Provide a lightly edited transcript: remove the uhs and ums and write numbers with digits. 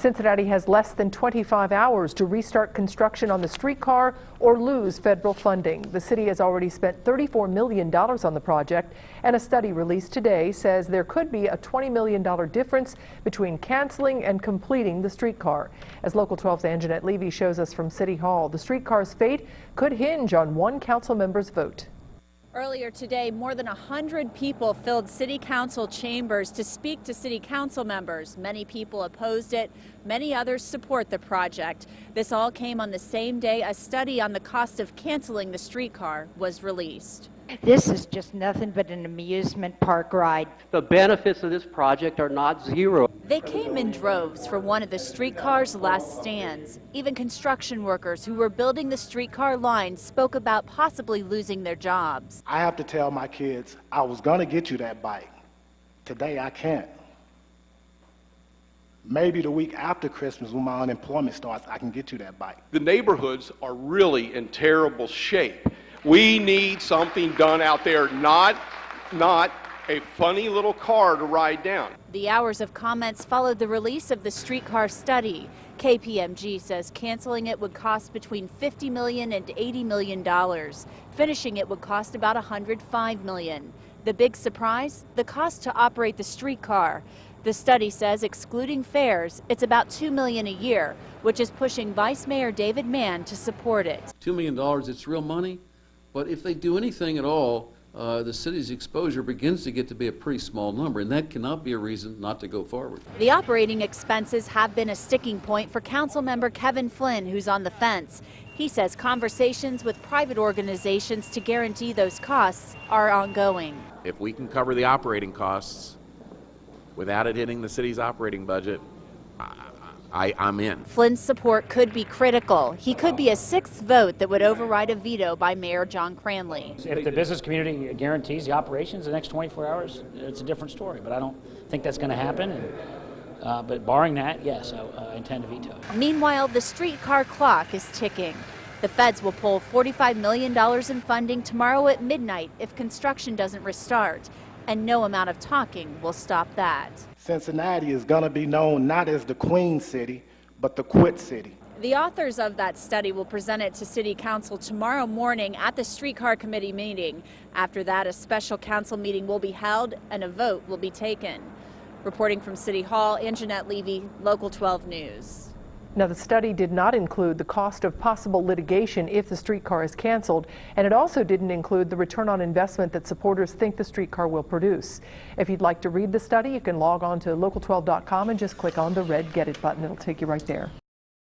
Cincinnati has less than 25 hours to restart construction on the streetcar or lose federal funding. The city has already spent $34 million on the project, and a study released today says there could be a $20 million difference between canceling and completing the streetcar. As Local 12's Angenette Levy shows us from City Hall, the streetcar's fate could hinge on one council member's vote. Earlier today, more than 100 people filled city council chambers to speak to city council members. Many people opposed it. Many others support the project. This all came on the same day a study on the cost of canceling the streetcar was released. This is just nothing but an amusement park ride. The benefits of this project are not zero. They came in droves for one of the streetcar's last stands. Even construction workers who were building the streetcar line spoke about possibly losing their jobs. I have to tell my kids, I was going to get you that bike. Today I can't. Maybe the week after Christmas, when my unemployment starts, I can get you that bike. The neighborhoods are really in terrible shape. We need something done out there, not a funny little car to ride down. The hours of comments followed the release of the streetcar study. KPMG says canceling it would cost between $50 million and $80 million. Finishing it would cost about $105 million. The big surprise? The cost to operate the streetcar. The study says, excluding fares, it's about $2 million a year, which is pushing Vice Mayor David Mann to support it. $2 million, it's real money, but if they do anything at all, the city's exposure begins to get to be a pretty small number, and that cannot be a reason not to go forward. The operating expenses have been a sticking point for Councilmember Kevin Flynn, who's on the fence. He says conversations with private organizations to guarantee those costs are ongoing. If we can cover the operating costs without it hitting the city's operating budget, I'm in. Flynn's support could be critical. He could be a sixth vote that would override a veto by Mayor John Cranley. If the business community guarantees the operations the next 24 hours, it's a different story. But I don't think that's going to happen. And, but barring that, yes, I intend to veto. Meanwhile, the streetcar clock is ticking. The feds will pull $45 million in funding tomorrow at midnight if construction doesn't restart. And no amount of talking will stop that. Cincinnati is going to be known not as the Queen City, but the Quit City. The authors of that study will present it to City Council tomorrow morning at the Streetcar Committee meeting. After that, a special council meeting will be held and a vote will be taken. Reporting from City Hall, Angenette Levy, Local 12 News. Now, the study did not include the cost of possible litigation if the streetcar is canceled, and it also didn't include the return on investment that supporters think the streetcar will produce. If you'd like to read the study, you can log on to local12.com and just click on the red Get It button. It'll take you right there.